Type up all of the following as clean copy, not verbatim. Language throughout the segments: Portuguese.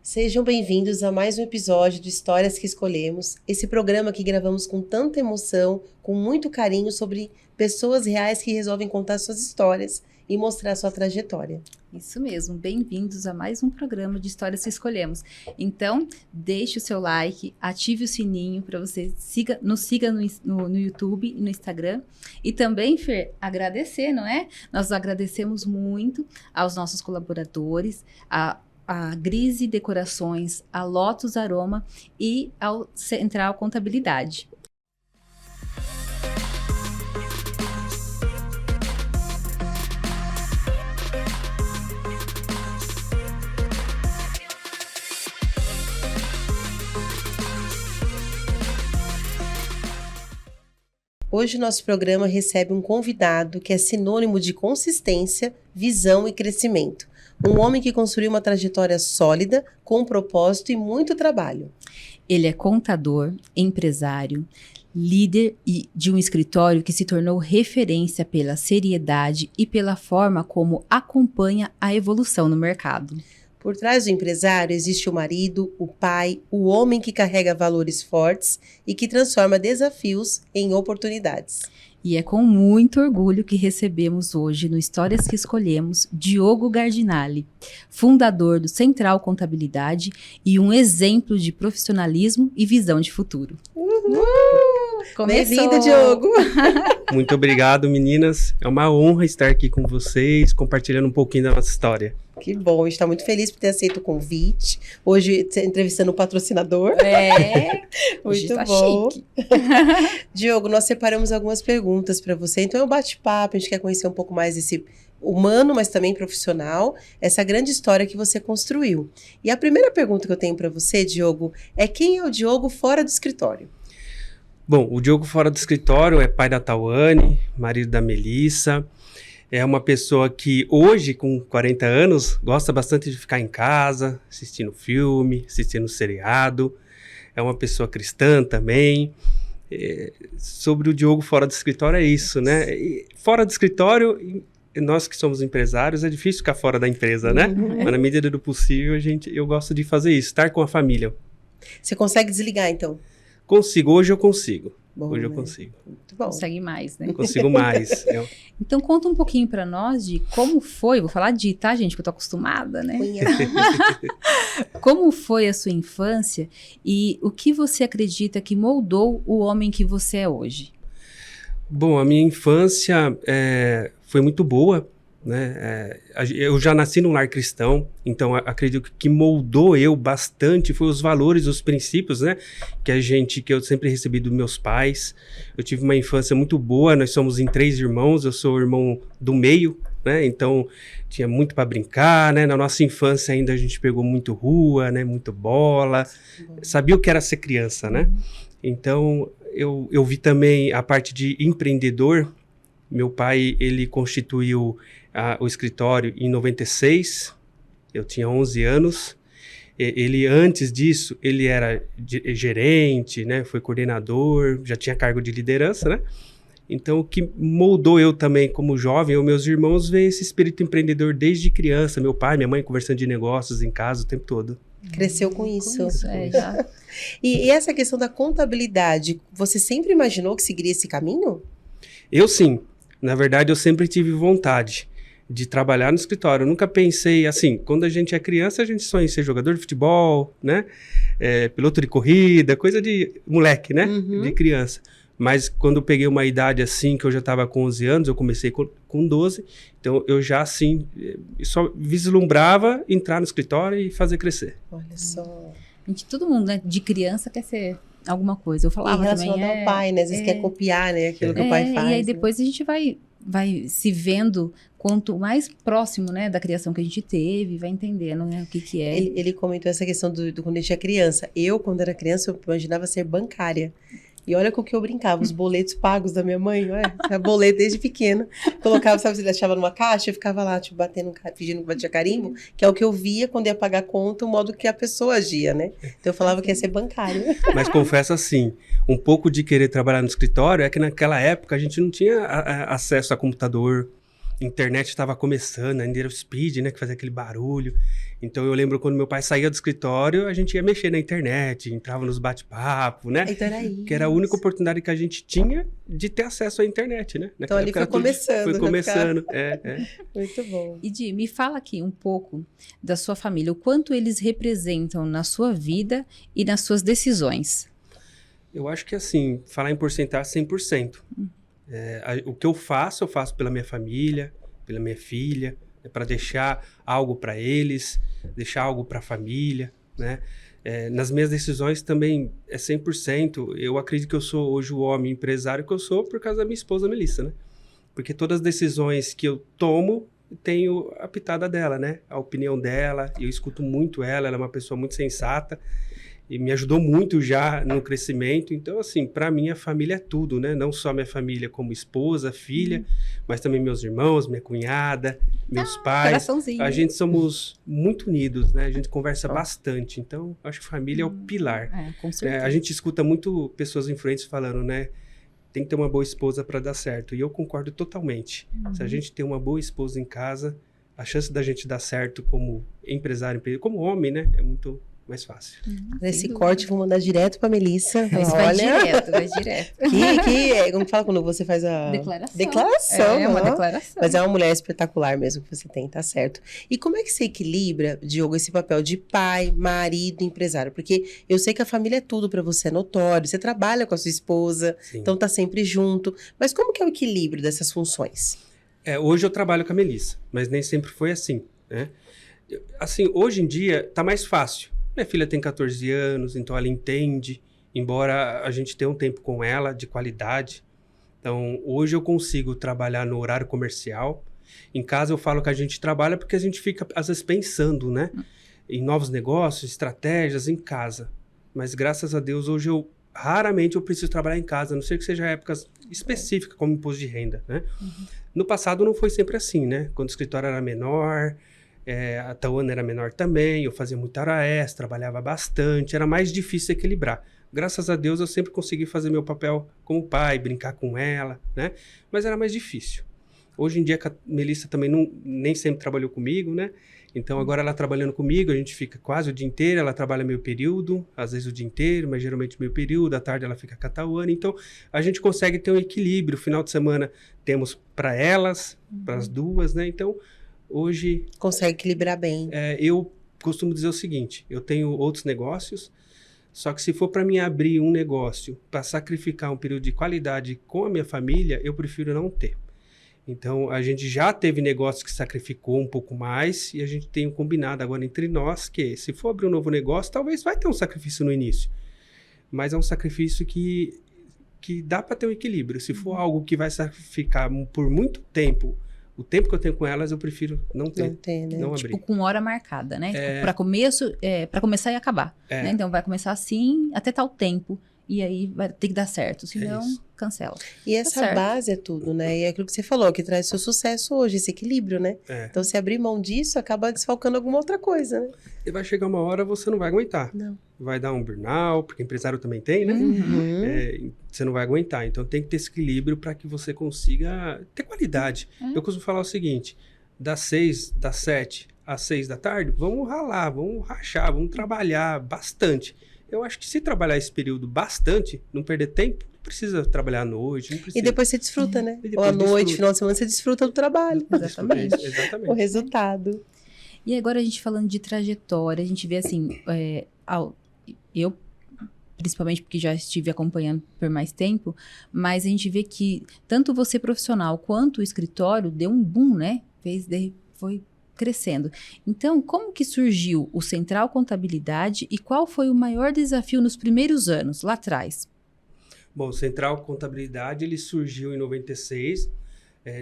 Sejam bem-vindos a mais um episódio do Histórias que Escolhemos, esse programa que gravamos com tanta emoção, com muito carinho sobre pessoas reais que resolvem contar suas histórias e mostrar sua trajetória. Isso mesmo, bem-vindos a mais um programa de Histórias que Escolhemos. Então, deixe o seu like, ative o sininho para você nos siga no YouTube e no Instagram. E também, Fer, agradecer, não é? Nós agradecemos muito aos nossos colaboradores, a Grise Decorações, a Lotus Aroma e ao Central Contabilidade. Hoje nosso programa recebe um convidado que é sinônimo de consistência, visão e crescimento. Um homem que construiu uma trajetória sólida, com propósito e muito trabalho. Ele é contador, empresário, líder de um escritório que se tornou referência pela seriedade e pela forma como acompanha a evolução no mercado. Por trás do empresário existe o marido, o pai, o homem que carrega valores fortes e que transforma desafios em oportunidades. E é com muito orgulho que recebemos hoje no Histórias que Escolhemos Diogo Gardinali, fundador do Central Contabilidade e um exemplo de profissionalismo e visão de futuro. Bem-vindo, Diogo! Muito obrigado, meninas. É uma honra estar aqui com vocês, compartilhando um pouquinho da nossa história. Que bom, a gente está muito feliz por ter aceito o convite. Hoje, entrevistando o patrocinador. Hoje muito tá bom. Chique. Diogo, nós separamos algumas perguntas para você. Então, é um bate-papo, a gente quer conhecer um pouco mais desse humano, mas também profissional, essa grande história que você construiu. E a primeira pergunta que eu tenho para você, Diogo, é quem é o Diogo fora do escritório? Bom, o Diogo fora do escritório é pai da Tawane, marido da Melissa. É uma pessoa que hoje, com 40 anos, gosta bastante de ficar em casa, assistindo filme, assistindo seriado. É uma pessoa cristã também. Sobre o Diogo fora do escritório é isso, né? E fora do escritório, nós que somos empresários, é difícil ficar fora da empresa, né? Mas na medida do possível, eu gosto de fazer isso, estar com a família. Você consegue desligar, então? Consigo, hoje eu consigo. Bom, hoje eu né? consigo. Muito bom. Consegue mais, né? Consigo mais. Então conta um pouquinho pra nós de como foi, vou falar de, tá, gente, que eu tô acostumada, né? Como foi a sua infância e o que você acredita que moldou o homem que você é hoje? Bom, a minha infância foi muito boa, né? Eu já nasci num lar cristão, então acredito que o que moldou eu bastante foi os valores, os princípios, né? Que eu sempre recebi dos meus pais. Eu tive uma infância muito boa, nós somos em 3 irmãos, eu sou o irmão do meio, né? Então tinha muito para brincar, né? Na nossa infância ainda a gente pegou muito rua, né? Muito bola, sabia o que era ser criança, né? Então eu vi também a parte de empreendedor. Meu pai, ele constituiu o escritório em 96, eu tinha 11 anos. Ele, antes disso, ele era gerente, né? Foi coordenador, já tinha cargo de liderança, né? Então, o que moldou eu também como jovem, ou meus irmãos, ver esse espírito empreendedor desde criança. Meu pai, minha mãe conversando de negócios em casa o tempo todo. Cresceu com isso. Já. E essa questão da contabilidade, você sempre imaginou que seguiria esse caminho? Eu sim. Na verdade, eu sempre tive vontade de trabalhar no escritório. Eu nunca pensei, assim, quando a gente é criança, a gente sonha em ser jogador de futebol, né? Piloto de corrida, coisa de moleque, né? Uhum. De criança. Mas quando eu peguei uma idade assim, que eu já estava com 11 anos, eu comecei com 12, então eu já, assim, só vislumbrava entrar no escritório e fazer crescer. Olha só. Gente, todo mundo, né, de criança quer ser alguma coisa. Eu falava também. Relacionado ao pai, né? Às vezes quer copiar, né? Aquilo que o pai faz. E aí depois a gente vai se vendo quanto mais próximo, né, da criação que a gente teve, vai entendendo, né, o que é. Ele comentou essa questão do quando a gente é criança. Eu, quando era criança, eu imaginava ser bancária. E olha com o que eu brincava, os boletos pagos da minha mãe, olha, boleto desde pequena. Colocava, sabe, você deixava numa caixa, eu ficava lá, tipo, fingindo que batia carimbo, que é o que eu via quando ia pagar conta, o modo que a pessoa agia, né? Então eu falava que ia ser bancária. Mas confesso assim, um pouco de querer trabalhar no escritório é que naquela época a gente não tinha acesso a computador. internet estava começando, ainda era o speed, né, que fazia aquele barulho. Então eu lembro quando meu pai saía do escritório, a gente ia mexer na internet, entrava nos bate-papo, né? Então era isso. Que era a única oportunidade que a gente tinha de ter acesso à internet, né? Então ali foi começando. Foi começando, Muito bom. E Di, me fala aqui um pouco da sua família, o quanto eles representam na sua vida e nas suas decisões. Eu acho que assim, falar em porcentagem 100%. O que eu faço pela minha família, pela minha filha, para deixar algo para eles, deixar algo para a família, né? Nas minhas decisões também é 100%. Eu acredito que eu sou hoje o homem empresário que eu sou por causa da minha esposa Melissa, né? Porque todas as decisões que eu tomo, tenho a pitada dela, né? A opinião dela, eu escuto muito ela é uma pessoa muito sensata e me ajudou muito já no crescimento. Então, assim, para mim a família é tudo, né? Não só minha família como esposa, filha, mas também meus irmãos, minha cunhada, meus pais. Coraçãozinho. A gente somos muito unidos, né? A gente conversa bastante. Então, acho que família é o pilar. Com certeza. A gente escuta muito pessoas influentes falando, né? Tem que ter uma boa esposa para dar certo. E eu concordo totalmente. Se a gente tem uma boa esposa em casa, a chance da gente dar certo como empresário, como homem, né? É muito mais fácil. Nesse corte, vou mandar direto pra Melissa. Mas vai direto. Como fala quando você faz a... Declaração. É uma declaração. Mas é uma mulher espetacular mesmo que você tem, tá certo. E como é que você equilibra, Diogo, esse papel de pai, marido, empresário? Porque eu sei que a família é tudo pra você, é notório. Você trabalha com a sua esposa, Sim. então tá sempre junto. Mas como que é o equilíbrio dessas funções? Hoje eu trabalho com a Melissa, mas nem sempre foi assim, né? Assim, hoje em dia tá mais fácil. Minha filha tem 14 anos, então ela entende, embora a gente tenha um tempo com ela de qualidade. Então, hoje eu consigo trabalhar no horário comercial. Em casa eu falo que a gente trabalha porque a gente fica, às vezes, pensando, né? Em novos negócios, estratégias em casa. Mas, graças a Deus, hoje raramente eu preciso trabalhar em casa, a não ser que seja épocas específicas, como imposto de renda, né? No passado não foi sempre assim, né? Quando o escritório era menor... a Tawana era menor também, eu fazia muita hora extra, trabalhava bastante, era mais difícil equilibrar. Graças a Deus eu sempre consegui fazer meu papel como pai, brincar com ela, né? Mas era mais difícil. Hoje em dia a Melissa também nem sempre trabalhou comigo, né? Então agora ela trabalhando comigo, a gente fica quase o dia inteiro, ela trabalha meio período, às vezes o dia inteiro, mas geralmente meio período, à tarde ela fica com a Tawana, então a gente consegue ter um equilíbrio. Final de semana temos para elas, para as duas, né? Então hoje... Consegue equilibrar bem. Eu costumo dizer o seguinte, eu tenho outros negócios, só que se for para mim abrir um negócio para sacrificar um período de qualidade com a minha família, eu prefiro não ter. Então, a gente já teve negócio que sacrificou um pouco mais e a gente tem um combinado agora entre nós que se for abrir um novo negócio, talvez vai ter um sacrifício no início. Mas é um sacrifício que dá para ter um equilíbrio. Se for algo que vai sacrificar por muito tempo, o tempo que eu tenho com elas, eu prefiro não ter, né? não abrir. Tipo, com hora marcada, né? Tipo, para começar e acabar. Né? Então, vai começar assim, até tal tempo. E aí, vai ter que dar certo. Senão, cancela. E essa base é tudo, né? E é aquilo que você falou, que traz seu sucesso hoje, esse equilíbrio, né? Então, se abrir mão disso, acaba desfalcando alguma outra coisa, né? E vai chegar uma hora, você não vai aguentar. Não. Vai dar um burnout, porque empresário também tem, né? Você não vai aguentar. Então, tem que ter esse equilíbrio para que você consiga ter qualidade. Eu costumo falar o seguinte, das 7 às 6 da tarde, vamos ralar, vamos rachar, vamos trabalhar bastante. Eu acho que se trabalhar esse período bastante, não perder tempo, não precisa trabalhar à noite, não precisa. E depois você desfruta, né? Ou à noite, final de semana, você desfruta do trabalho. Exatamente. Exatamente. O resultado. E agora a gente falando de trajetória, a gente vê assim, eu, principalmente porque já estive acompanhando por mais tempo, mas a gente vê que tanto você profissional quanto o escritório deu um boom, né? Foi crescendo. Então, como que surgiu o Central Contabilidade e qual foi o maior desafio nos primeiros anos, lá atrás? Bom, o Central Contabilidade, ele surgiu em 96.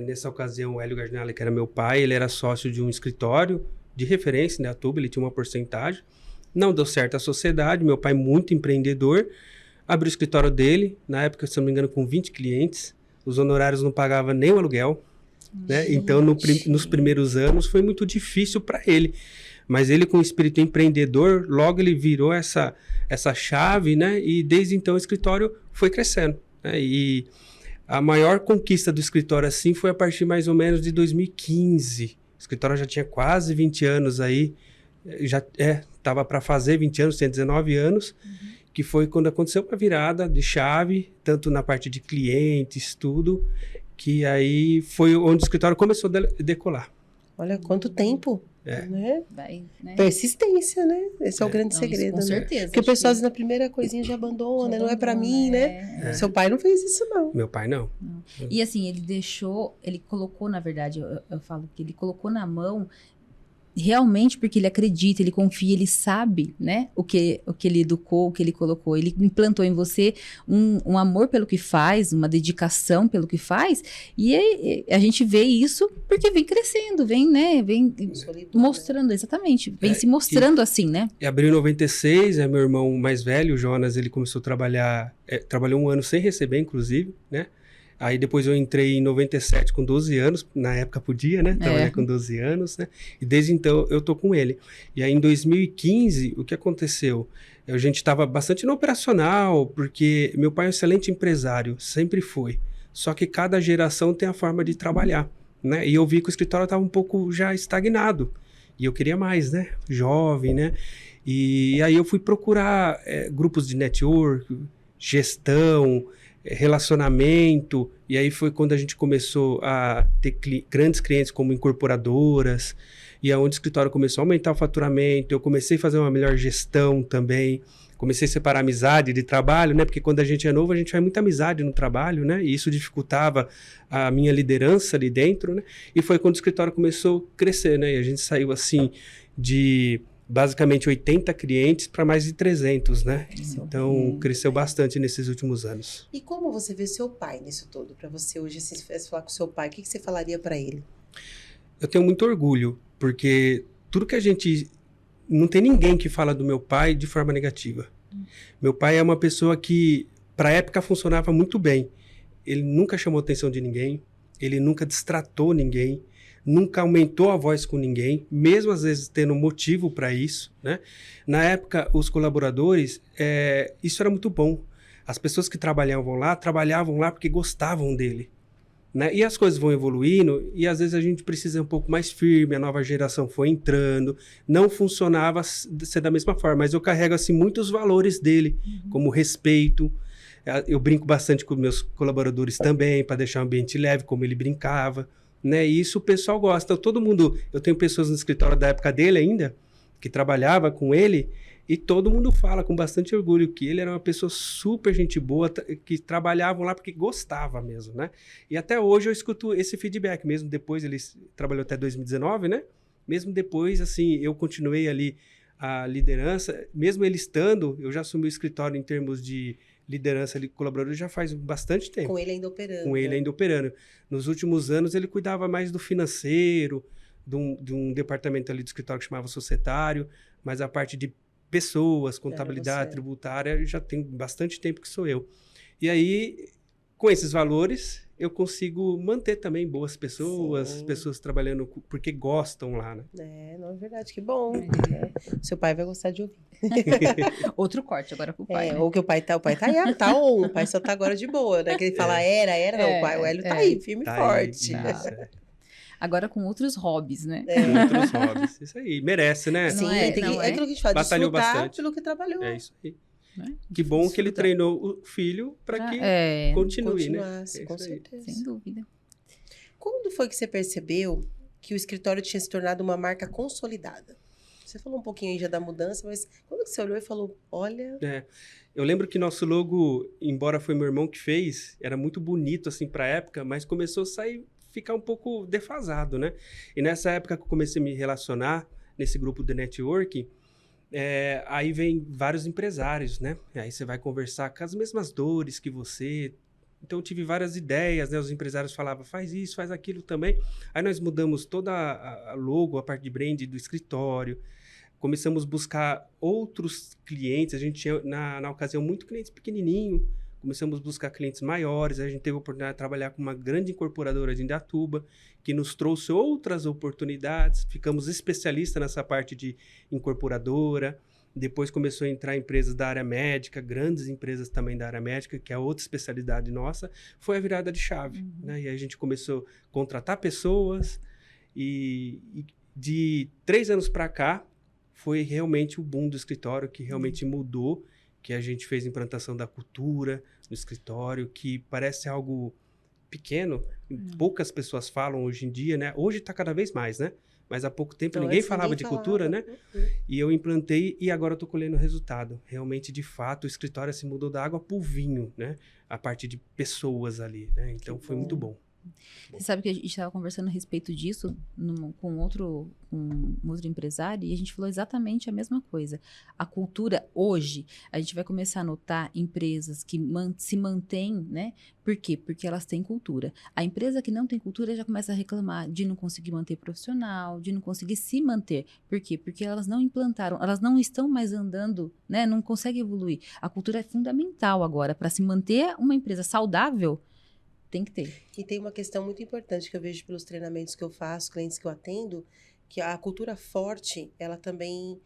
Nessa ocasião, o Hélio Gardinale, que era meu pai, ele era sócio de um escritório de referência, né, a Tuba, ele tinha uma porcentagem. Não deu certo a sociedade, meu pai muito empreendedor, abriu o escritório dele, na época, se não me engano, com 20 clientes, os honorários não pagavam nem o aluguel. Né? Então, nos primeiros anos foi muito difícil para ele, mas ele com o espírito empreendedor, logo ele virou essa chave, né? E desde então o escritório foi crescendo, né? E A maior conquista do escritório, assim, foi a partir mais ou menos de 2015. O escritório já tinha quase 20 anos aí, já estava para fazer 20 anos, tinha 19 anos, que foi quando aconteceu uma virada de chave, tanto na parte de clientes, tudo, que aí foi onde o escritório começou a decolar. Olha quanto tempo, né? Vai, né? Persistência, né? Esse é o grande Não, segredo, com né? certeza. Porque o acho pessoal, que- na primeira coisinha, já abandona, não é pra abandona, mim, né? é. Seu pai não fez isso, não. Meu pai não. E assim, ele colocou, na verdade, eu falo que ele colocou na mão realmente porque ele acredita, ele confia, ele sabe, né, o que ele educou, o que ele colocou. Ele implantou em você um amor pelo que faz, uma dedicação pelo que faz, e a gente vê isso porque vem crescendo, vem mostrando, exatamente, vem se mostrando assim, né? E abriu em 96, meu irmão mais velho, o Jonas, ele começou a trabalhar, trabalhou um ano sem receber, inclusive, né? Aí depois eu entrei em 97 com 12 anos, na época podia, né? Trabalhar com 12 anos, né? E desde então eu tô com ele. E aí em 2015, o que aconteceu? A gente estava bastante no operacional, porque meu pai é um excelente empresário, sempre foi. Só que cada geração tem a forma de trabalhar, né? E eu vi que o escritório estava um pouco já estagnado. E eu queria mais, né? Jovem, né? E aí eu fui procurar grupos de network, gestão, relacionamento, e aí foi quando a gente começou a ter grandes clientes como incorporadoras, e aonde o escritório começou a aumentar o faturamento, eu comecei a fazer uma melhor gestão também, comecei a separar amizade de trabalho, né, porque quando a gente é novo, a gente faz muita amizade no trabalho, né, e isso dificultava a minha liderança ali dentro, né, e foi quando o escritório começou a crescer, né, e a gente saiu assim de basicamente 80 clientes para mais de 300, né? Então, cresceu bastante nesses últimos anos. E como você vê seu pai nisso tudo? Para você hoje, se tivesse falar com seu pai, o que você falaria para ele? Eu tenho muito orgulho, porque tudo que a gente... Não tem ninguém que fala do meu pai de forma negativa. Meu pai é uma pessoa que, para a época, funcionava muito bem. Ele nunca chamou a atenção de ninguém, ele nunca destratou ninguém, nunca aumentou a voz com ninguém, mesmo às vezes tendo motivo para isso, né? Na época, os colaboradores, isso era muito bom. As pessoas que trabalhavam lá porque gostavam dele, né? E as coisas vão evoluindo e às vezes a gente precisa ser um pouco mais firme, a nova geração foi entrando, não funcionava ser da mesma forma, mas eu carrego assim muitos valores dele, como respeito. Eu brinco bastante com meus colaboradores também, para deixar o ambiente leve, como ele brincava, né? E isso o pessoal gosta. Todo mundo, eu tenho pessoas no escritório da época dele ainda, que trabalhava com ele, e todo mundo fala com bastante orgulho que ele era uma pessoa super gente boa, que trabalhavam lá porque gostava mesmo, né? E até hoje eu escuto esse feedback, mesmo depois, ele trabalhou até 2019, né? Mesmo depois, assim, eu continuei ali a liderança, mesmo ele estando, eu já assumi o escritório em termos de liderança ali, colaborador, já faz bastante tempo. Com ele ainda operando. Com ele ainda operando. Nos últimos anos, ele cuidava mais do financeiro, de um departamento ali do escritório que chamava societário, mas a parte de pessoas, contabilidade, tributária, já tem bastante tempo que sou eu. E aí, com esses valores, eu consigo manter também boas pessoas, pessoas trabalhando porque gostam lá, né? Não é verdade, que bom. Seu pai vai gostar de ouvir. Outro corte agora pro pai, né? Ou que o pai tá on, o pai só tá agora de boa, né? Que ele fala não, o pai, o Hélio tá aí, firme e forte. Agora com outros hobbies, né? Com outros hobbies, isso aí, merece, né? Sim, tem aquilo que a gente fala, batalhou desfrutar bastante pelo que trabalhou. É isso aí. Que bom que ele treinou o filho para que continue, né? Com certeza. Sem dúvida. Quando foi que você percebeu que o escritório tinha se tornado uma marca consolidada? Você falou um pouquinho aí já da mudança, mas quando que você olhou e falou, olha... Eu lembro que nosso logo, embora foi meu irmão que fez, era muito bonito assim para a época, mas começou a ficar um pouco defasado, né? E nessa época que eu comecei a me relacionar nesse grupo de networking, aí vem vários empresários, né? Aí você vai conversar com as mesmas dores que você. Então eu tive várias ideias, né? Os empresários falavam, faz isso, faz aquilo também. Aí nós mudamos toda a logo, a parte de brand do escritório. Começamos a buscar outros clientes. A gente tinha, na ocasião, muito clientes pequenininhos. Começamos a buscar clientes maiores. A gente teve a oportunidade de trabalhar com uma grande incorporadora de Indaiatuba, que nos trouxe outras oportunidades. Ficamos especialistas nessa parte de incorporadora. Depois começou a entrar empresas da área médica, grandes empresas também da área médica, que é outra especialidade nossa. Foi a virada de chave, né? E aí a gente começou a contratar pessoas e de 3 anos para cá foi realmente o boom do escritório que realmente mudou, que a gente fez a implantação da cultura no escritório, que parece algo pequeno, poucas pessoas falam hoje em dia, né? Hoje está cada vez mais, né? Mas há pouco tempo Então, ninguém antes falava de cultura, né? E eu implantei e agora estou colhendo o resultado. Realmente, de fato, o escritório se mudou da água para o vinho, né? A partir de pessoas ali, né? Então foi muito bom. Você sabe que a gente estava conversando a respeito disso com outro empresário e a gente falou exatamente a mesma coisa. A cultura, hoje, a gente vai começar a notar empresas que se mantêm, né? Por quê? Porque elas têm cultura. A empresa que não tem cultura já começa a reclamar de não conseguir manter profissional, de não conseguir se manter. Por quê? Porque elas não implantaram, elas não estão mais andando, né? Não conseguem evoluir. A cultura é fundamental agora para se manter uma empresa saudável. Tem que ter. E tem uma questão muito importante que eu vejo pelos treinamentos que eu faço, clientes que eu atendo, que a cultura forte, ela também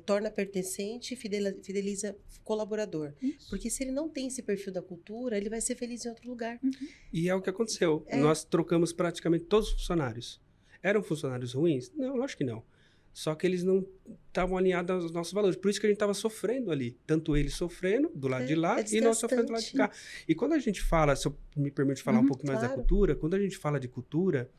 torna pertencente e fideliza colaborador. Isso. Porque se ele não tem esse perfil da cultura, ele vai ser feliz em outro lugar. E é o que aconteceu. Nós trocamos praticamente todos os funcionários. Eram funcionários ruins? Não, lógico que não. Só que eles não estavam alinhados aos nossos valores. Por isso que a gente estava sofrendo ali. Tanto eles sofrendo do lado de lá e nós sofrendo do lado de cá. E quando a gente fala, se eu me permite falar um pouco mais da cultura, quando a gente fala de cultura,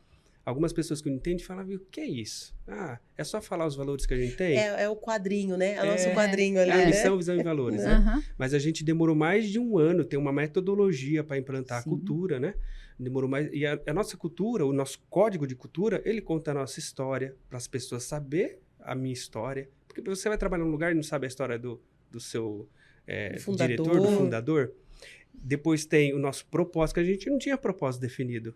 algumas pessoas que não entendem falam, o que é isso? Ah, é só falar os valores que a gente tem? É o quadrinho, né? É o nosso quadrinho ali, a né? missão, visão e valores, né? Mas a gente demorou mais de 1 ano, tem uma metodologia para implantar a cultura, né? Demorou mais. E a nossa cultura, o nosso código de cultura, ele conta a nossa história, para as pessoas saber a minha história. Porque você vai trabalhar num lugar e não sabe a história do seu diretor, do fundador. Depois tem o nosso propósito, que a gente não tinha propósito definido.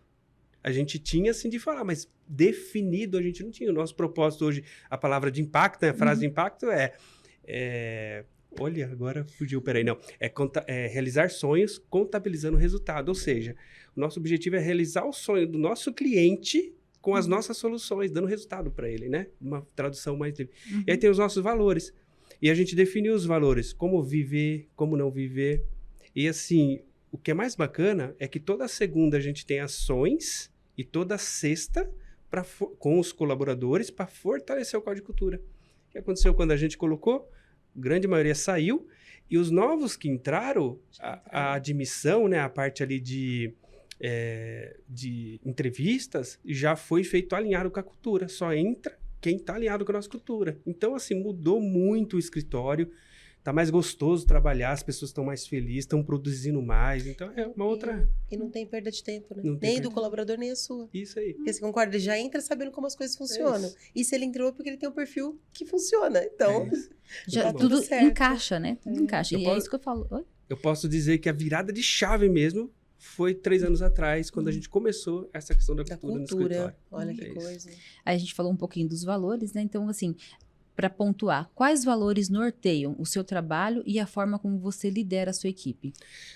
A gente tinha, assim, de falar, mas definido a gente não tinha. O nosso propósito hoje, a palavra de impacto, né? A frase de impacto olha, agora fugiu, peraí, não. É realizar sonhos contabilizando o resultado. Ou seja, o nosso objetivo é realizar o sonho do nosso cliente com as nossas soluções, dando resultado para ele, né? Uma tradução mais livre. E aí tem os nossos valores. E a gente definiu os valores, como viver, como não viver. E assim, o que é mais bacana é que toda segunda a gente tem ações e toda sexta com os colaboradores para fortalecer o Código de Cultura. O que aconteceu quando a gente colocou? A grande maioria saiu e os novos que entraram, a admissão, né, a parte ali de entrevistas, já foi feito alinhado com a cultura. Só entra quem está alinhado com a nossa cultura. Então, assim, mudou muito o escritório. Tá mais gostoso trabalhar, as pessoas estão mais felizes, estão produzindo mais. Então, é uma outra... E não tem perda de tempo, né? Nem do colaborador, nem a sua. Isso aí. Porque você concorda, ele já entra sabendo como as coisas funcionam. E se ele entrou, porque ele tem um perfil que funciona. Então, já tá tudo certo. Encaixa, né? Tudo encaixa. E é isso que eu falo. Oi? Eu posso dizer que a virada de chave mesmo foi 3 anos atrás, quando a gente começou essa questão da cultura no escritório. Olha que coisa. Aí a gente falou um pouquinho dos valores, né? Então, assim, para pontuar, quais valores norteiam o seu trabalho e a forma como você lidera a sua equipe?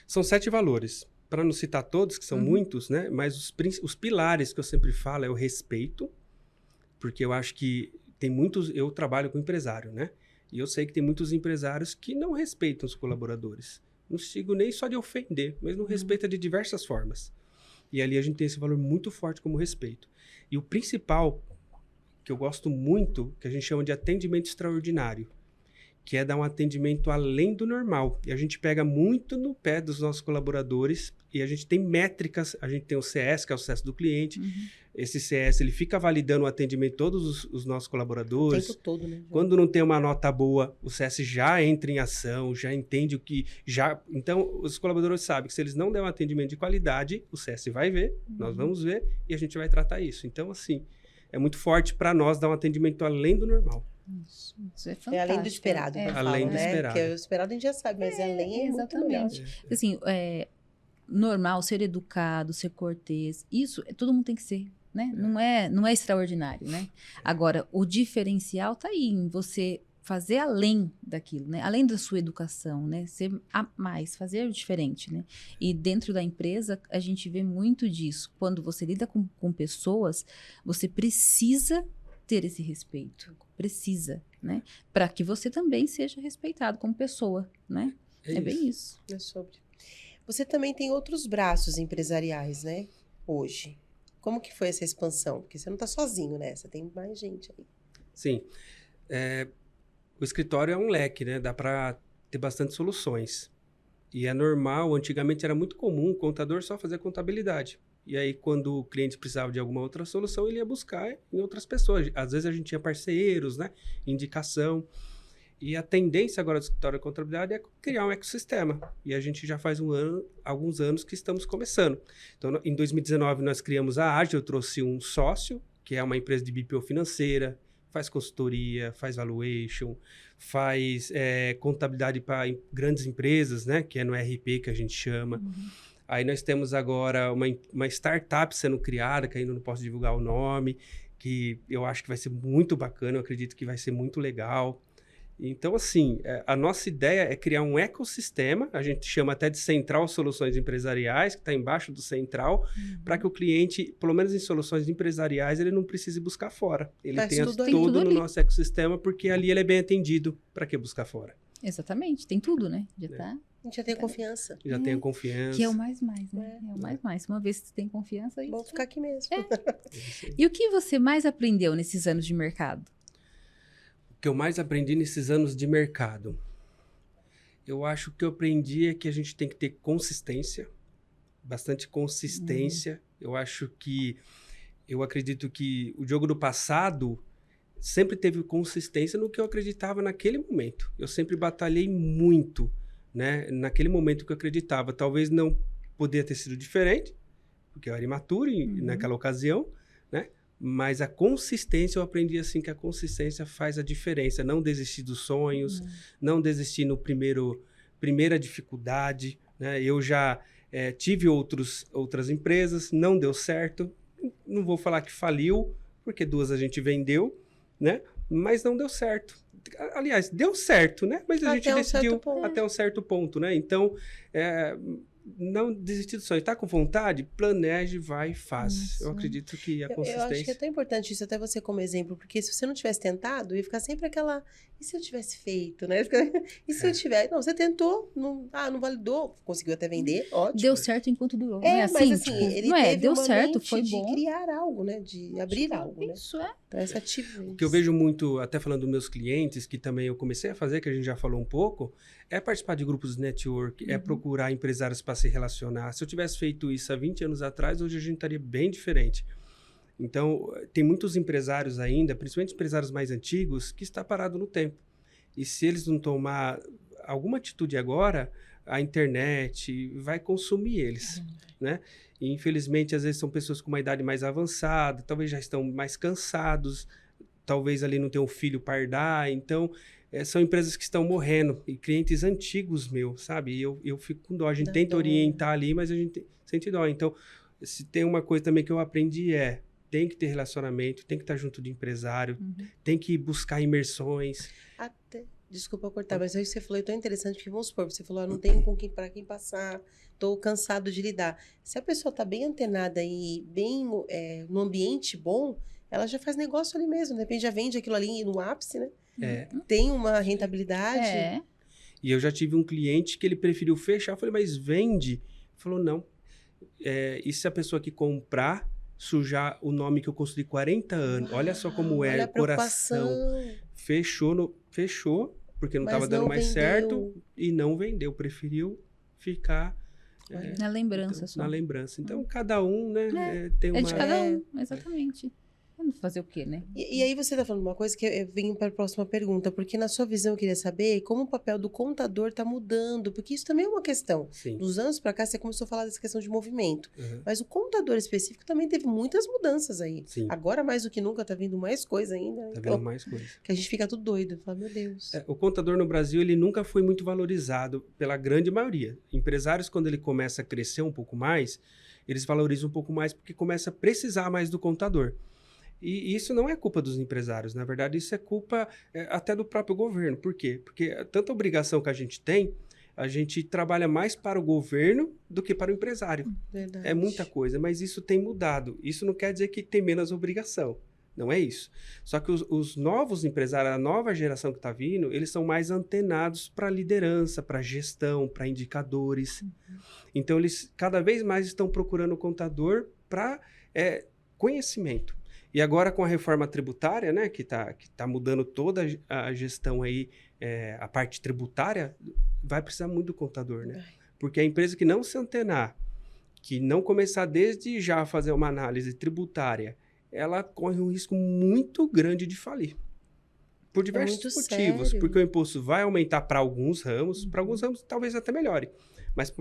São 7 valores. Para não citar todos, que são muitos, né? Mas os pilares que eu sempre falo é o respeito, porque eu acho que tem muitos... Eu trabalho com empresário, né? E eu sei que tem muitos empresários que não respeitam os colaboradores. Não sigo nem só de ofender, mas não respeita de diversas formas. E ali a gente tem esse valor muito forte como respeito. E o principal, que eu gosto muito, que a gente chama de atendimento extraordinário, que é dar um atendimento além do normal. E a gente pega muito no pé dos nossos colaboradores e a gente tem métricas, a gente tem o CS, que é o sucesso do cliente. Esse CS, ele fica validando o atendimento de todos os nossos colaboradores. O tempo todo, né? Quando não tem uma nota boa, o CS já entra em ação, já entende o que... Então, os colaboradores sabem que se eles não derem um atendimento de qualidade, o CS vai ver, nós vamos ver e a gente vai tratar isso. Então, assim, é muito forte para nós dar um atendimento além do normal. Isso é fantástico. É além do esperado, além do esperado. Porque o esperado a gente já sabe, mas além é exatamente. Muito melhor. Assim, normal, ser educado, ser cortês, isso todo mundo tem que ser, né? Não é extraordinário, né? Agora, o diferencial tá aí em você fazer além daquilo, né? Além da sua educação, né? Ser a mais, fazer o diferente, né? E dentro da empresa, a gente vê muito disso. Quando você lida com pessoas, você precisa ter esse respeito. Precisa, né? Para que você também seja respeitado como pessoa, né? É bem isso. É sobre. Você também tem outros braços empresariais, né? Hoje. Como que foi essa expansão? Porque você não está sozinho nessa, tem mais gente aí. Sim. O escritório é um leque, né? Dá para ter bastante soluções. E é normal, antigamente era muito comum o contador só fazer contabilidade. E aí, quando o cliente precisava de alguma outra solução, ele ia buscar em outras pessoas. Às vezes a gente tinha parceiros, né? Indicação. E a tendência agora do escritório de contabilidade é criar um ecossistema. E a gente já faz alguns anos que estamos começando. Então, em 2019, nós criamos a Ágil. Eu trouxe um sócio, que é uma empresa de BPO financeira, faz consultoria, faz valuation, faz contabilidade para grandes empresas, né? Que é no RP que a gente chama. Aí nós temos agora uma startup sendo criada, que ainda não posso divulgar o nome, que eu acho que vai ser muito bacana, eu acredito que vai ser muito legal. Então, assim, a nossa ideia é criar um ecossistema, a gente chama até de Central Soluções Empresariais, que está embaixo do Central, para que o cliente, pelo menos em soluções empresariais, ele não precise buscar fora. Ele tenha tudo no nosso ecossistema, porque ali ele é bem atendido. Para que buscar fora? Exatamente, tem tudo, né? A gente já tem confiança. Já tem a confiança. Que é o mais, né? É o mais. Uma vez que você tem confiança... Vamos ficar aqui mesmo. E o que você mais aprendeu nesses anos de mercado? O que eu mais aprendi nesses anos de mercado? Eu acho que eu aprendi é que a gente tem que ter consistência, bastante consistência. Eu acredito que o jogo do passado sempre teve consistência no que eu acreditava naquele momento. Eu sempre batalhei muito, né, naquele momento que eu acreditava. Talvez não poderia ter sido diferente, porque eu era imaturo naquela ocasião, né? Mas a consistência, eu aprendi assim que a consistência faz a diferença. Não desistir dos sonhos, não desistir no primeira dificuldade, né? Eu já tive outras empresas, não deu certo. Não vou falar que faliu, porque 2 a gente vendeu, né? Mas não deu certo. Aliás, deu certo, né? Mas a gente decidiu até um certo ponto, né? Então, não desistir do sonho. Está com vontade? Planeje, vai e faz. Isso, eu acredito que a consistência... Eu acho que é tão importante isso, até você como exemplo, porque se você não tivesse tentado, ia ficar sempre aquela... E se eu tivesse feito, né? E se eu tivesse... Não, você tentou, não validou, conseguiu até vender, ótimo. Deu certo enquanto durou. Não é assim, mas assim, tipo, ele não teve deu uma certo, mente foi de bom. criar algo, né? De abrir algo, né? Isso é. Então, essa atividade. O que eu vejo muito, até falando dos meus clientes, que também eu comecei a fazer, que a gente já falou um pouco, é participar de grupos de network, é procurar empresários para se relacionar. Se eu tivesse feito isso há 20 anos atrás, hoje a gente estaria bem diferente. Então, tem muitos empresários ainda, principalmente empresários mais antigos, que está parado no tempo. E se eles não tomar alguma atitude agora, a internet vai consumir eles, né? E, infelizmente, às vezes são pessoas com uma idade mais avançada, talvez já estão mais cansados, talvez ali não tenham um filho para herdar. Então, são empresas que estão morrendo, e clientes antigos meus, sabe? E eu fico com dó. A gente tenta orientar ali, mas a gente sente dó. Então, se tem uma coisa também que eu aprendi tem que ter relacionamento, tem que estar junto de empresário, tem que buscar imersões. Desculpa cortar, mas aí você falou, é tão interessante, porque vamos supor, você falou, não tenho para quem passar, estou cansado de lidar. Se a pessoa está bem antenada e bem no ambiente bom, ela já faz negócio ali mesmo, de repente já vende aquilo ali no ápice, né? Tem uma rentabilidade. E eu já tive um cliente que ele preferiu fechar, eu falei, mas vende? Ele falou, não. E se a pessoa que comprar, sujar o nome que eu construí 40 anos? Olha só como é o coração. Fechou, porque não estava dando mais certo e não vendeu. Preferiu ficar... na lembrança só. Na lembrança. Então, cada um, né? Tem uma... É de cada um, exatamente. Vamos fazer o quê, né? E aí você está falando uma coisa que eu venho para a próxima pergunta, porque na sua visão eu queria saber como o papel do contador está mudando, porque isso também é uma questão. Sim. Dos anos para cá você começou a falar dessa questão de movimento, mas o contador específico também teve muitas mudanças aí. Sim. Agora mais do que nunca está vindo mais coisa ainda. Está vindo mais coisa. Que a gente fica tudo doido, fala, meu Deus. O contador no Brasil, ele nunca foi muito valorizado pela grande maioria. Empresários, quando ele começa a crescer um pouco mais, eles valorizam um pouco mais porque começa a precisar mais do contador. E isso não é culpa dos empresários, na verdade, isso é culpa até do próprio governo. Por quê? Porque tanta obrigação que a gente trabalha mais para o governo do que para o empresário. Verdade. É muita coisa, mas isso tem mudado. Isso não quer dizer que tem menos obrigação, Não é isso. Só que os novos empresários, a nova geração que está vindo, eles são mais antenados para liderança, para gestão, para indicadores. Então, eles cada vez mais estão procurando o contador para conhecimento. E agora com a reforma tributária, né, que tá mudando toda a gestão aí, a parte tributária, vai precisar muito do contador, né? Porque a empresa que não se antenar, que não começar desde já a fazer uma análise tributária, ela corre um risco muito grande de falir. Por diversos motivos. Sério. Porque o imposto vai aumentar para alguns ramos talvez até melhore. Mas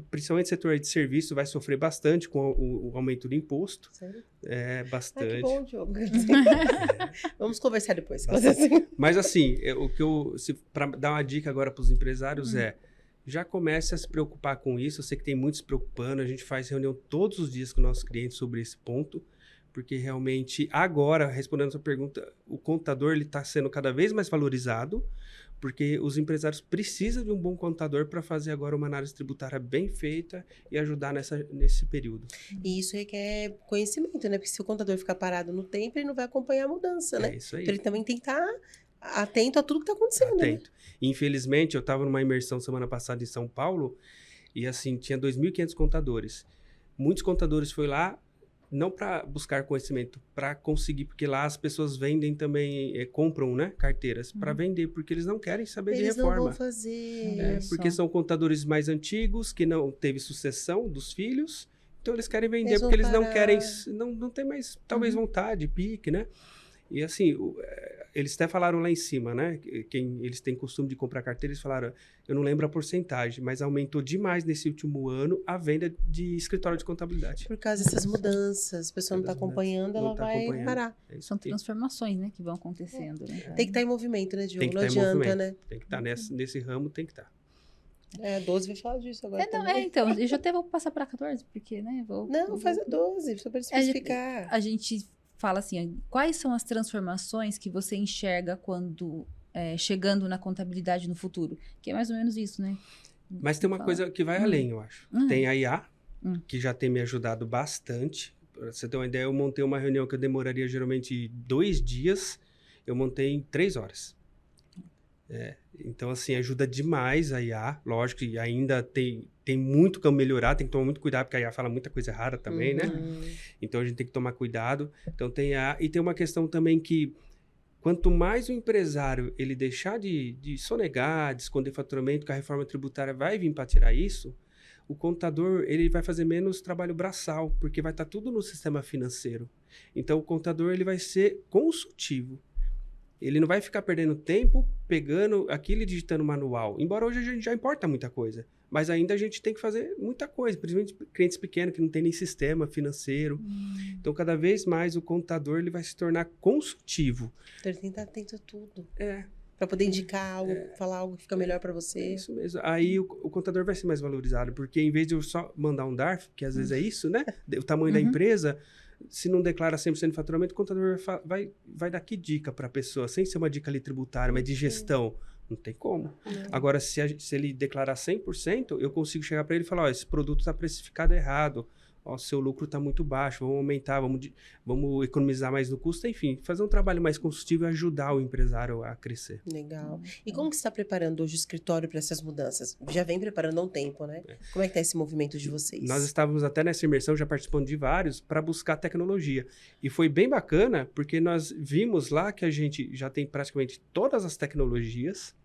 principalmente o setor de serviço vai sofrer bastante com o aumento do imposto. Sério? Bastante. Que bom, Diogo. Vamos conversar depois. Mas assim, para dar uma dica agora para os empresários já comece a se preocupar com isso. Eu sei que tem muitos se preocupando. A gente faz reunião todos os dias com nossos clientes sobre esse ponto. Porque realmente, agora, respondendo a sua pergunta, o contador está sendo cada vez mais valorizado, porque os empresários precisam de um bom contador para fazer agora uma análise tributária bem feita e ajudar nesse período. E isso requer conhecimento, né? Porque se o contador ficar parado no tempo, ele não vai acompanhar a mudança, né? É isso aí. Então ele também tem que estar atento a tudo que está acontecendo, Atento. né? Infelizmente, eu estava numa imersão semana passada em São Paulo e assim, tinha 2.500 contadores. Muitos contadores foram lá, não para buscar conhecimento, para conseguir, porque lá as pessoas vendem também, compram, né, carteiras para vender, porque eles não querem saber de reforma. Eles não vão fazer. Porque são contadores mais antigos, que não teve sucessão dos filhos, então eles querem vender, Eles porque eles vão não querem, não tem mais, talvez, vontade, pique, né? E assim, eles até falaram lá em cima, né? Eles têm costume de comprar carteira, eles falaram, eu não lembro a porcentagem, mas aumentou demais nesse último ano a venda de escritório de contabilidade. Por causa dessas mudanças, a pessoa não está acompanhando, ela vai parar. São transformações, né, que vão acontecendo. Né? Tem que estar em movimento, né, Diogo? Tem que não estar adianta, né? Tem que estar nesse ramo, tem que estar. 12 vai falar disso agora. Então, eu já até vou passar para 14, porque, né? Faz a 12, só para especificar. A gente fala assim, quais são as transformações que você enxerga quando chegando na contabilidade no futuro? Que é mais ou menos isso, né? Mas tem uma coisa que vai além, eu acho. Tem a IA, que já tem me ajudado bastante. Pra você ter uma ideia, eu montei uma reunião que eu demoraria geralmente 2 dias, eu montei em 3 horas. Então, assim, ajuda demais a IA. Lógico que ainda tem muito que melhorar, tem que tomar muito cuidado, porque a IA fala muita coisa errada também, né? Então, a gente tem que tomar cuidado. Então, tem a IA. E tem uma questão também que, quanto mais o empresário ele deixar de sonegar, de esconder faturamento, que a reforma tributária vai vir para tirar isso, o contador ele vai fazer menos trabalho braçal, porque vai estar tudo no sistema financeiro. Então, o contador ele vai ser consultivo. Ele não vai ficar perdendo tempo pegando aquilo e digitando manual. Embora hoje a gente já importa muita coisa. Mas ainda a gente tem que fazer muita coisa. Principalmente clientes pequenos que não tem nem sistema financeiro. Então, cada vez mais o contador ele vai se tornar consultivo. Então, ele tem que estar atento a tudo. É. Para poder indicar algo, falar algo que fica melhor para você. É isso mesmo. Aí o contador vai ser mais valorizado. Porque em vez de eu só mandar um DARF, que às vezes é isso, né? O tamanho da empresa... Se não declara 100% de faturamento, o contador vai dar que dica para a pessoa, sem ser uma dica ali tributária, mas de gestão. Não tem como. Agora, se ele declarar 100%, eu consigo chegar para ele e falar, esse produto está precificado errado, seu lucro está muito baixo, vamos aumentar, vamos economizar mais no custo, enfim, fazer um trabalho mais consultivo e ajudar o empresário a crescer. Legal. E como que você está preparando hoje o escritório para essas mudanças? Já vem preparando há um tempo, né? Como é que está esse movimento de vocês? Nós estávamos até nessa imersão, já participando de vários, para buscar tecnologia. E foi bem bacana, porque nós vimos lá que a gente já tem praticamente todas as tecnologias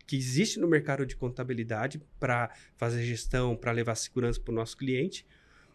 que existem no mercado de contabilidade para fazer gestão, para levar segurança para o nosso cliente.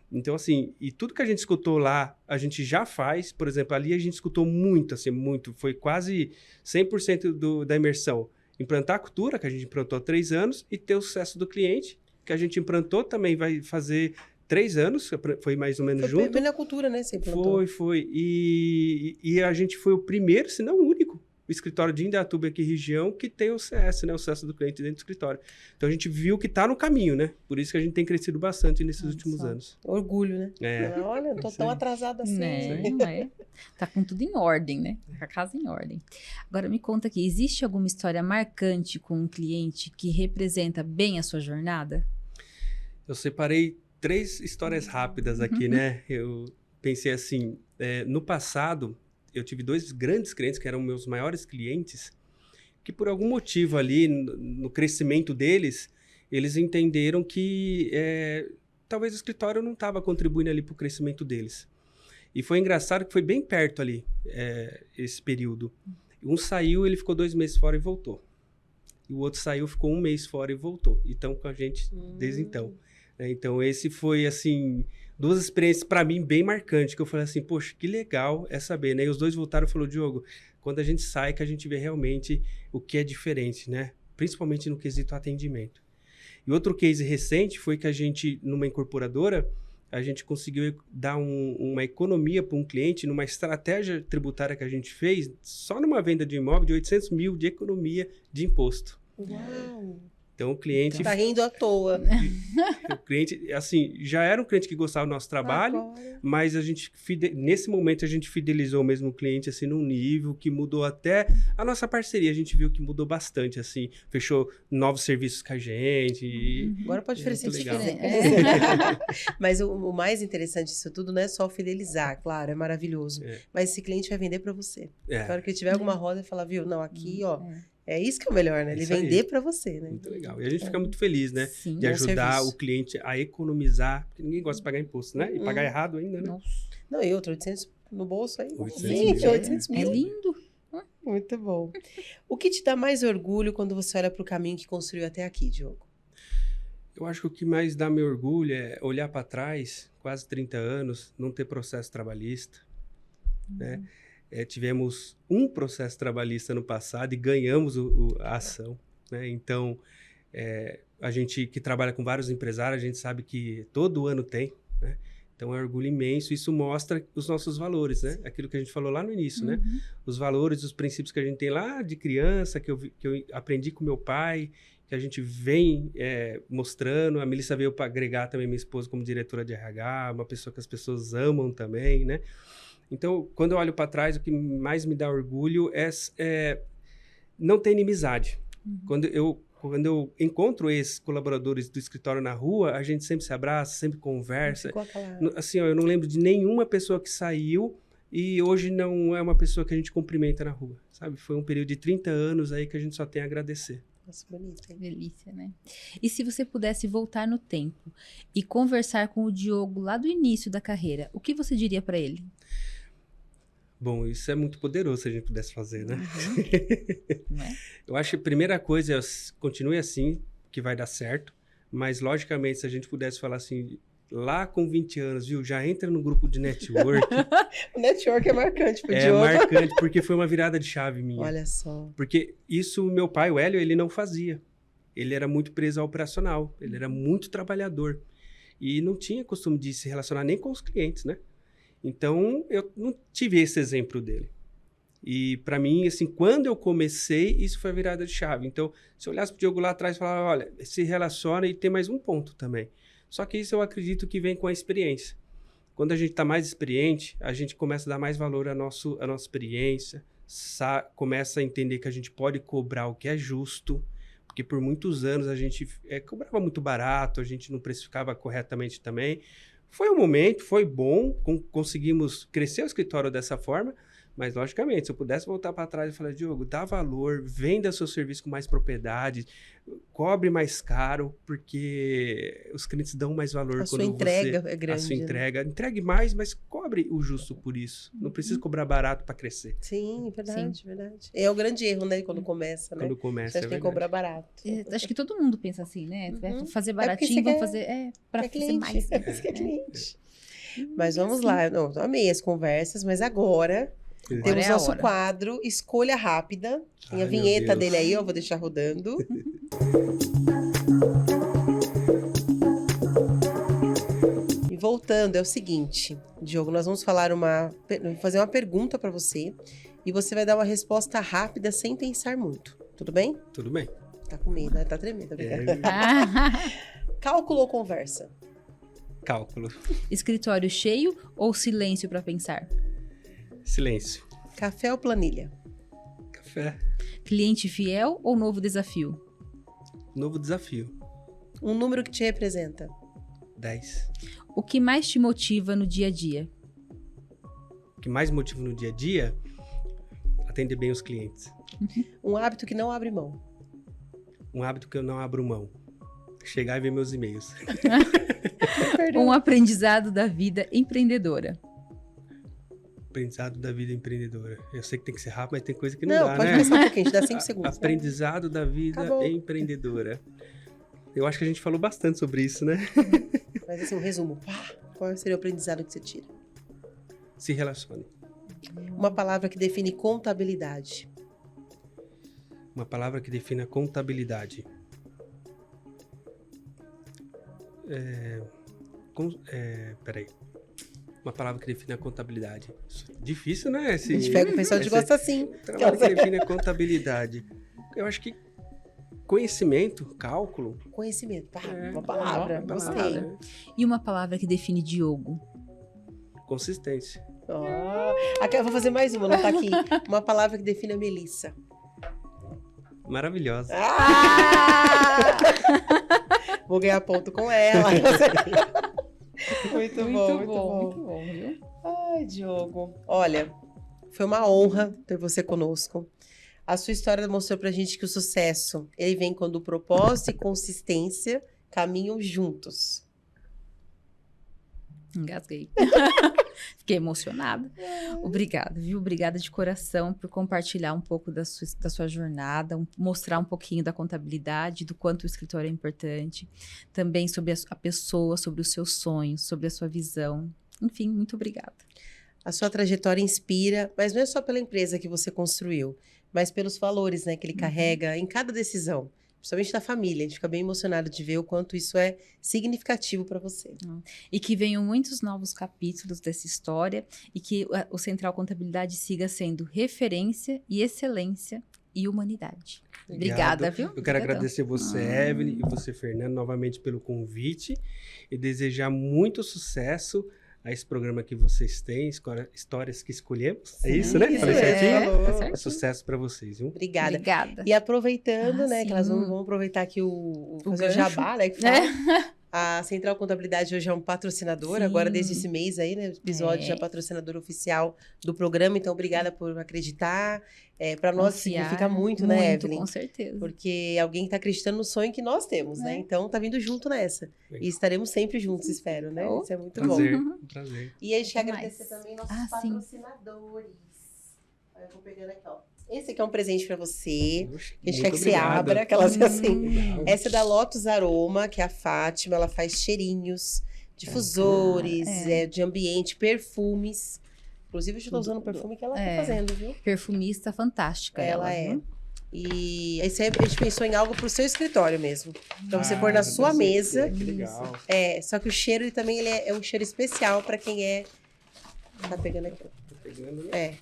Então, assim, e tudo que a gente escutou lá, a gente já faz. Por exemplo, ali a gente escutou muito, assim, muito. Foi quase 100% da imersão. Implantar a cultura, que a gente implantou há 3 anos, e ter o sucesso do cliente, que a gente implantou também, vai fazer 3 anos, foi mais ou menos junto. Foi na cultura, né? Você implantou. Foi. E a gente foi o primeiro, se não o único, o escritório de Indaiatuba aqui, região, que tem o CS, né? O sucesso do cliente dentro do escritório. Então, a gente viu que está no caminho, né? Por isso que a gente tem crescido bastante nesses últimos anos. Orgulho, né? Olha, não tô tão atrasada assim. Tá com tudo em ordem, né? Com a casa em ordem. Agora, me conta aqui, existe alguma história marcante com um cliente que representa bem a sua jornada? Eu separei 3 histórias rápidas aqui, né? Eu pensei assim, no passado... eu tive 2 grandes clientes que eram meus maiores clientes, que por algum motivo ali no crescimento deles, eles entenderam que talvez o escritório não estava contribuindo ali para o crescimento deles. E foi engraçado que foi bem perto ali, esse período. Um saiu, ele ficou 2 meses fora e voltou. E o outro saiu, ficou 1 mês fora e voltou. E estão com a gente desde então. Então, esse foi, assim, 2 experiências para mim bem marcantes, que eu falei assim, poxa, que legal é saber, né? E os 2 voltaram e falaram, Diogo, quando a gente sai, que a gente vê realmente o que é diferente, né? Principalmente no quesito atendimento. E outro case recente foi que a gente, numa incorporadora, a gente conseguiu dar uma economia para um cliente numa estratégia tributária que a gente fez, só numa venda de imóvel de 800 mil de economia de imposto. Uau! Então, o cliente... Tá rindo à toa. O cliente, assim, já era um cliente que gostava do nosso trabalho, Agora. mas a gente, nesse momento, a gente fidelizou mesmo o cliente, assim, num nível que mudou até a nossa parceria. A gente viu que mudou bastante, assim, fechou novos serviços com a gente. Agora pode oferecer muito se legal. quiser. Mas o mais interessante disso tudo não é só fidelizar, claro, é maravilhoso. Mas esse cliente vai vender para você. Na hora que ele tiver alguma roda, ele falar, viu, não, aqui, ó... É isso que é o melhor, né? Ele Isso aí. vender para você, né? Muito legal. E a gente fica muito feliz, né? Sim. De ajudar serviço. o cliente a economizar, porque ninguém gosta de pagar imposto, né? E pagar errado ainda, né? Nossa. Não, e outro, 800 no bolso aí. 800 Gente, mil. 800 É mil. lindo. Muito bom. O que te dá mais orgulho quando você olha para o caminho que construiu até aqui, Diogo? Eu acho que o que mais dá meu orgulho é olhar para trás, quase 30 anos, não ter processo trabalhista, né? Tivemos um processo trabalhista no passado e ganhamos a ação, né? Então, a gente que trabalha com vários empresários, a gente sabe que todo ano tem, né? Então, é um orgulho imenso. Isso mostra os nossos valores, né? Aquilo que a gente falou lá no início, né? Os valores, os princípios que a gente tem lá de criança, que eu aprendi com meu pai, que a gente vem mostrando. A Melissa veio para agregar também minha esposa como diretora de RH, uma pessoa que as pessoas amam também, né? Então, quando eu olho para trás, o que mais me dá orgulho é não ter inimizade. Quando eu encontro esses colaboradores do escritório na rua, a gente sempre se abraça, sempre conversa. Ficou aquela... Assim, eu não lembro de nenhuma pessoa que saiu e hoje não é uma pessoa que a gente cumprimenta na rua, sabe? Foi um período de 30 anos aí que a gente só tem a agradecer. Nossa, bonito, hein? Delícia, né? E se você pudesse voltar no tempo e conversar com o Diogo lá do início da carreira, o que você diria para ele? Bom, isso é muito poderoso se a gente pudesse fazer, né? Não é? Eu acho que a primeira coisa é continue assim, que vai dar certo. Mas, logicamente, se a gente pudesse falar assim, lá com 20 anos, viu? Já entra no grupo de network. O network é marcante pro É Diogo. marcante, porque foi uma virada de chave minha. Olha só. Porque isso, meu pai, o Hélio, ele não fazia. Ele era muito preso ao operacional. Ele era muito trabalhador. E não tinha costume de se relacionar nem com os clientes, né? Então, eu não tive esse exemplo dele. E, para mim, assim, quando eu comecei, isso foi a virada de chave. Então, se eu olhasse pro Diogo lá atrás e falar, olha, se relaciona e tem mais um ponto também. Só que isso eu acredito que vem com a experiência. Quando a gente está mais experiente, a gente começa a dar mais valor à nossa experiência, começa a entender que a gente pode cobrar o que é justo, porque por muitos anos a gente cobrava muito barato, a gente não precificava corretamente também. Foi um momento, foi bom, conseguimos crescer o escritório dessa forma, mas, logicamente, se eu pudesse voltar para trás e falar, Diogo, dá valor, venda seu serviço com mais propriedade, cobre mais caro, porque os clientes dão mais valor A quando sua entrega é grande. A sua entrega. Entregue mais, mas cobre o justo por isso. Não precisa cobrar barato para crescer. Sim, verdade, verdade. É o grande erro, né? Quando começa, né? Quando começa, Você acha que tem que cobrar barato. Acho que todo mundo pensa assim, né? Vai fazer porque baratinho, você vamos quer- fazer para Quer fazer cliente. mais. Você quer cliente. Mas vamos lá. Não, eu amei as conversas, mas agora temos é a nosso hora. quadro Escolha Rápida. Tem a Ai, meu vinheta Deus. dele aí, eu vou deixar rodando. E voltando, é o seguinte, Diogo, nós vamos fazer uma pergunta para você e você vai dar uma resposta rápida sem pensar muito. Tudo bem? Tudo bem. Tá com medo, né? Tá tremendo. Obrigada. É, Cálculo ou conversa? cálculo. Escritório cheio ou silêncio para pensar? Silêncio. Café ou planilha? Café. Cliente fiel ou novo desafio? Novo desafio. Um número que te representa? 10. O que mais te motiva no dia a dia? que mais motiva no dia a dia, atender bem os clientes. Um hábito que não abre mão. Um hábito que eu não abro mão. Chegar e ver meus e-mails. Um aprendizado da vida empreendedora. Aprendizado da vida empreendedora. Eu sei que tem que ser rápido, mas tem coisa que não dá, pode né? pensar um pouquinho, a gente dá 5 segundos. Aprendizado da vida Acabou. empreendedora. Eu acho que a gente falou bastante sobre isso, né? Mas assim, um resumo. Qual seria o aprendizado que você tira? Se relacione. Uma palavra que define contabilidade. Uma palavra que define a contabilidade. Peraí. Uma palavra que define a contabilidade. Difícil, né? A gente pega o pessoal que gosta assim. Palavra que define a contabilidade. Eu acho que conhecimento, cálculo. Conhecimento. Uma palavra. Uma Gostei. palavra. E uma palavra que define Diogo. Consistência. Aqui, eu vou fazer mais uma, não tá aqui. Uma palavra que define a Melissa. Maravilhosa. Vou ganhar ponto com ela. Muito bom. Viu? Ai, Diogo. Olha, foi uma honra ter você conosco. A sua história mostrou pra gente que o sucesso, ele vem quando o propósito e consistência caminham juntos. Engasguei. Fiquei emocionada. Obrigada, viu? Obrigada de coração por compartilhar um pouco da sua jornada, mostrar um pouquinho da contabilidade, do quanto o escritório é importante, também sobre a pessoa, sobre os seus sonhos, sobre a sua visão. Enfim, muito obrigada. A sua trajetória inspira, mas não é só pela empresa que você construiu, mas pelos valores, né, que ele carrega em cada decisão. Principalmente da família, a gente fica bem emocionado de ver o quanto isso é significativo para você. E que venham muitos novos capítulos dessa história e que o Central Contabilidade siga sendo referência e excelência e humanidade. Obrigada, viu? Eu quero agradecer você, Evelyn, e você, Fernando, novamente pelo convite e desejar muito sucesso a esse programa que vocês têm, Histórias que Escolhemos. É isso, né? Falei certinho? Tá certinho. Sucesso para vocês, viu? Obrigada. Obrigada. E aproveitando, né, sim. que elas vão aproveitar aqui fazer o gancho. jabá, né, que fala. A Central Contabilidade hoje é um patrocinador, Sim. agora desde esse mês aí, né, o episódio já é patrocinador oficial do programa, então obrigada por acreditar. Para nós significa muito, né, Evelyn? Com certeza. Porque alguém tá acreditando no sonho que nós temos, né? Então tá vindo junto nessa. Legal. E estaremos sempre juntos, espero, né? Isso é muito Prazer, bom. prazer. E a gente quer Até agradecer mais. também nossos Sim. patrocinadores. Aí eu vou pegando aqui, ó. Esse aqui é um presente pra você. Oxe, A gente muito quer que você obrigado. abra, aquelas assim. Legal. Essa é da Lotus Aroma, que é a Fátima. Ela faz cheirinhos, difusores, de ambiente, perfumes. Inclusive, eu estou usando o perfume que ela tá fazendo, viu? Perfumista fantástica. Ela é. Viu? E aí a gente pensou em algo pro seu escritório mesmo. Pra você pôr na deve sua ser, mesa. Que legal. Só que o cheiro ele também é um cheiro especial pra quem é. Tá pegando aqui. Tô pegando, né?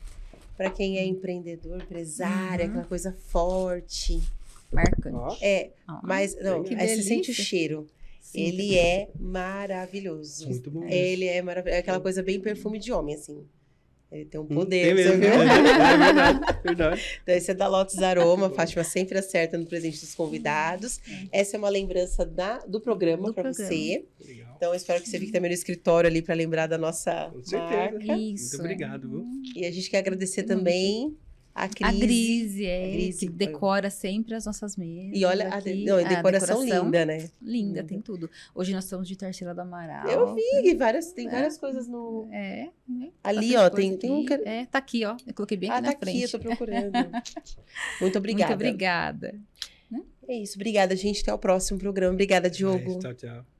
Pra quem é empreendedor, empresária, aquela coisa forte. Marcante. Ó, Mas, não, que aí você sente o delícia. cheiro. Sim. Ele é maravilhoso. muito bom. Ele é maravilhoso. É aquela coisa bem perfume de homem, assim. Ele tem um Tem poder, mesmo, você viu? É verdade, verdade. Então, esse é da Lotus Aroma. A Fátima sempre acerta no presente dos convidados. Essa é uma lembrança do programa para você. Legal. Então, eu espero que você fique também no escritório ali para lembrar da nossa Com certeza. marca. Isso. Muito obrigado, viu? E a gente quer agradecer também a Cris. A Grise, A Grise, que decora sempre as nossas mesas. E olha, aqui. a decoração linda, né? Linda, tem tudo. Hoje nós estamos de Tarsila do Amaral. Eu vi que tem várias coisas no... Né? Ali, Bastante ó, coisa tem um... aqui. Tá aqui, ó. Eu coloquei bem aqui tá na aqui, frente. eu tô procurando. Muito obrigada. Muito obrigada. É isso, obrigada, gente. Até o próximo programa. Obrigada, Diogo. Tchau, tchau.